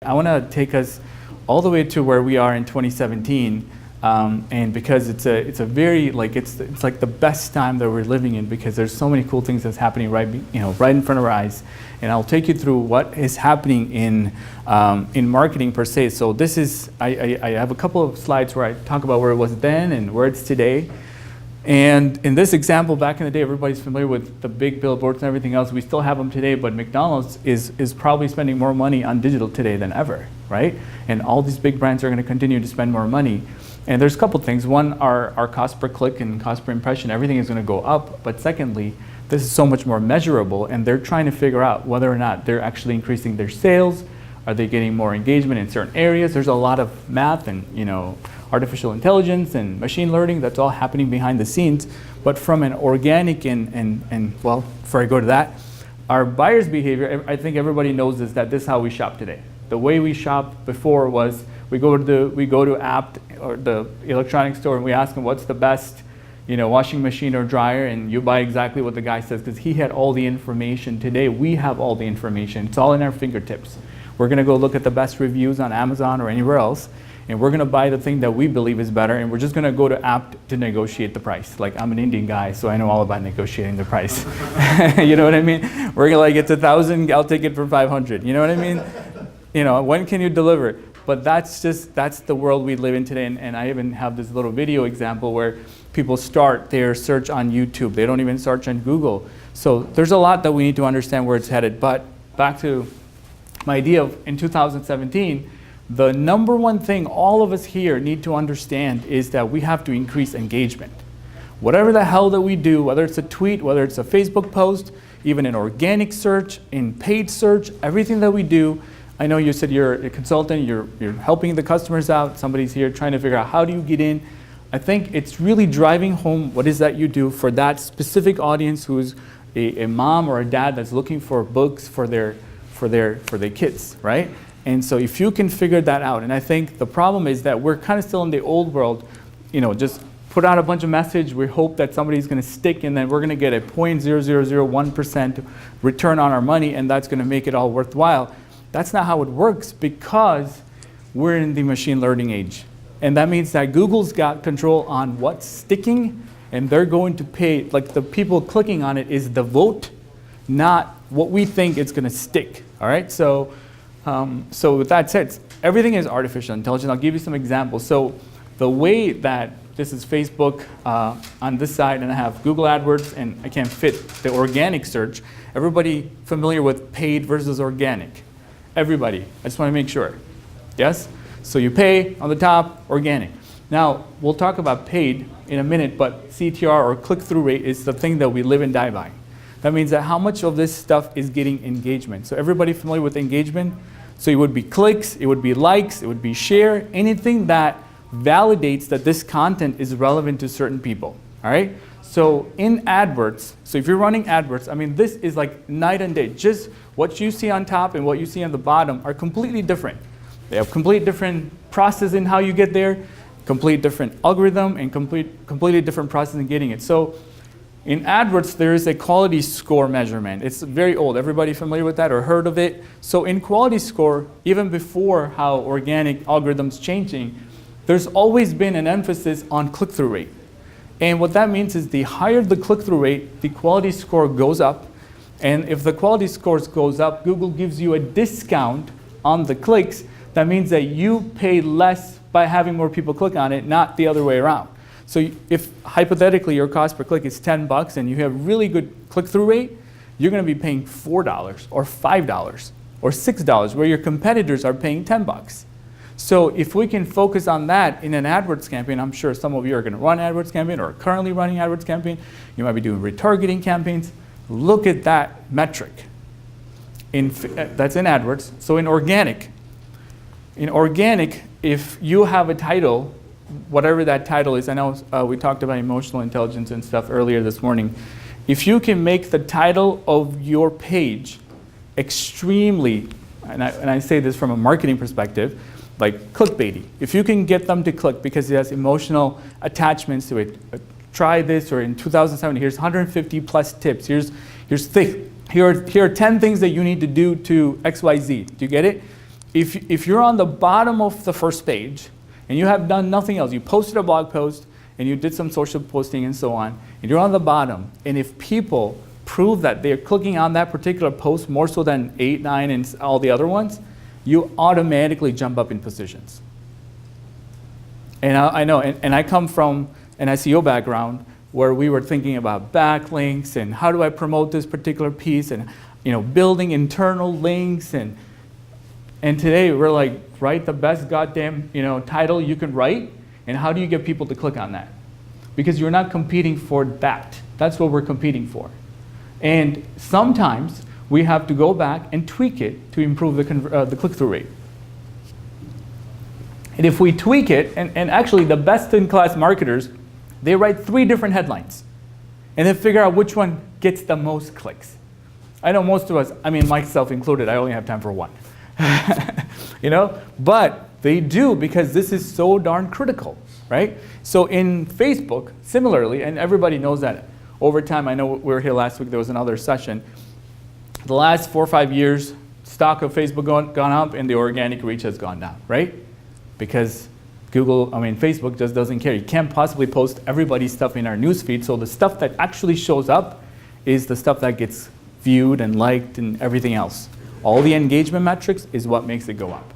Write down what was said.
I want to take us all the way to where we are in 2017, and because it's a very it's like the best time that we're living in, because there's so many cool things that's happening right in front of our eyes. And I'll take you through what is happening in marketing per se. So this is I have a couple of slides where I talk about where it was then and where it's today. And in this example, back in the day, everybody's familiar with the big billboards and everything else. We still have them today, but McDonald's is probably spending more money on digital today than ever, right? And all these big brands are going to continue to spend more money. And there's a couple things. One, our cost per click and cost per impression, everything is going to go up. But secondly, this is so much more measurable, and they're trying to figure out whether or not they're actually increasing their sales. Are they getting more engagement in certain areas? There's a lot of math and artificial intelligence and machine learning that's all happening behind the scenes. But from an organic and well, before I go to that, our buyers' behavior, I think everybody knows that this is how we shop today. The way we shopped before was we go to app or the electronic store and we ask them what's the best washing machine or dryer, and you buy exactly what the guy says because he had all the information. Today we have all the information. It's all in our fingertips. We're going to go look at the best reviews on Amazon or anywhere else, and we're going to buy the thing that we believe is better, and we're just going to go to app to negotiate the price. Like, I'm an Indian guy, so I know all about negotiating the price. You know what I mean? We're going to it's 1,000, I'll take it for 500. You know what I mean? When can you deliver? But that's the world we live in today, and I even have this little video example where people start their search on YouTube. They don't even search on Google. So there's a lot that we need to understand where it's headed. But back to my idea of in 2017, the number one thing all of us here need to understand is that we have to increase engagement. Whatever the hell that we do, whether it's a tweet, whether it's a Facebook post, even an organic search, in paid search, everything that we do. I know you said you're a consultant, you're helping the customers out, somebody's here trying to figure out how do you get in. I think it's really driving home what is that you do for that specific audience who's a mom or a dad that's looking for books for their kids, right? And so if you can figure that out, and I think the problem is that we're kind of still in the old world, just put out a bunch of message, we hope that somebody's going to stick, and then we're going to get a 0.0001% return on our money, and that's going to make it all worthwhile. That's not how it works, because we're in the machine learning age. And that means that Google's got control on what's sticking, and they're going to pay, the people clicking on it is the vote, not what we think it's going to stick. All right? So with that said, everything is artificial intelligence. I'll give you some examples. So the way that this is Facebook on this side, and I have Google AdWords, and I can't fit the organic search. Everybody familiar with paid versus organic? Everybody. I just want to make sure. Yes? So you pay on the top, organic. Now, we'll talk about paid in a minute, but CTR or click-through rate is the thing that we live and die by. That means that how much of this stuff is getting engagement. So everybody familiar with engagement? So it would be clicks, it would be likes, it would be share, anything that validates that this content is relevant to certain people. All right? So in AdWords, so if you're running AdWords, this is like night and day. Just what you see on top and what you see on the bottom are completely different. They have complete different process in how you get there, complete different algorithm, and completely different process in getting it. So in AdWords, there is a quality score measurement. It's very old. Everybody familiar with that or heard of it? So in quality score, even before how organic algorithms changing, there's always been an emphasis on click-through rate. And what that means is the higher the click-through rate, the quality score goes up. And if the quality scores goes up, Google gives you a discount on the clicks. That means that you pay less by having more people click on it, not the other way around. So if hypothetically your cost per click is $10 and you have really good click-through rate, you're going to be paying $4 or $5 or $6, where your competitors are paying $10. So if we can focus on that in an AdWords campaign, I'm sure some of you are going to run AdWords campaign or are currently running AdWords campaign. You might be doing retargeting campaigns. Look at that metric. That's in AdWords. So in organic, if you have a title, whatever that title is, I know we talked about emotional intelligence and stuff earlier this morning. If you can make the title of your page extremely, and I say this from a marketing perspective, like clickbaity. If you can get them to click because it has emotional attachments to it, try this, or in 2007, here's 150 plus tips. Here are 10 things that you need to do to XYZ. Do you get it? if you're on the bottom of the first page and you have done nothing else, you posted a blog post and you did some social posting and so on, and you're on the bottom, and if people prove that they're clicking on that particular post more so than 8, 9, and all the other ones, you automatically jump up in positions. And I know, and I come from an SEO background where we were thinking about backlinks and how do I promote this particular piece, and building internal links, and today we're like, write the best goddamn title you can write, and how do you get people to click on that? Because you're not competing for that. That's what we're competing for. And sometimes we have to go back and tweak it to improve the click-through rate. And if we tweak it, and actually the best-in-class marketers, they write 3 different headlines, and then figure out which one gets the most clicks. I know most of us, I mean myself included, I only have time for one. But they do, because this is so darn critical, right? So in Facebook, similarly, and everybody knows that over time, I know we were here last week, there was another session. The last 4 or 5 years, stock of Facebook gone up and the organic reach has gone down, right? Because Facebook just doesn't care. You can't possibly post everybody's stuff in our newsfeed, so the stuff that actually shows up is the stuff that gets viewed and liked and everything else. All the engagement metrics is what makes it go up.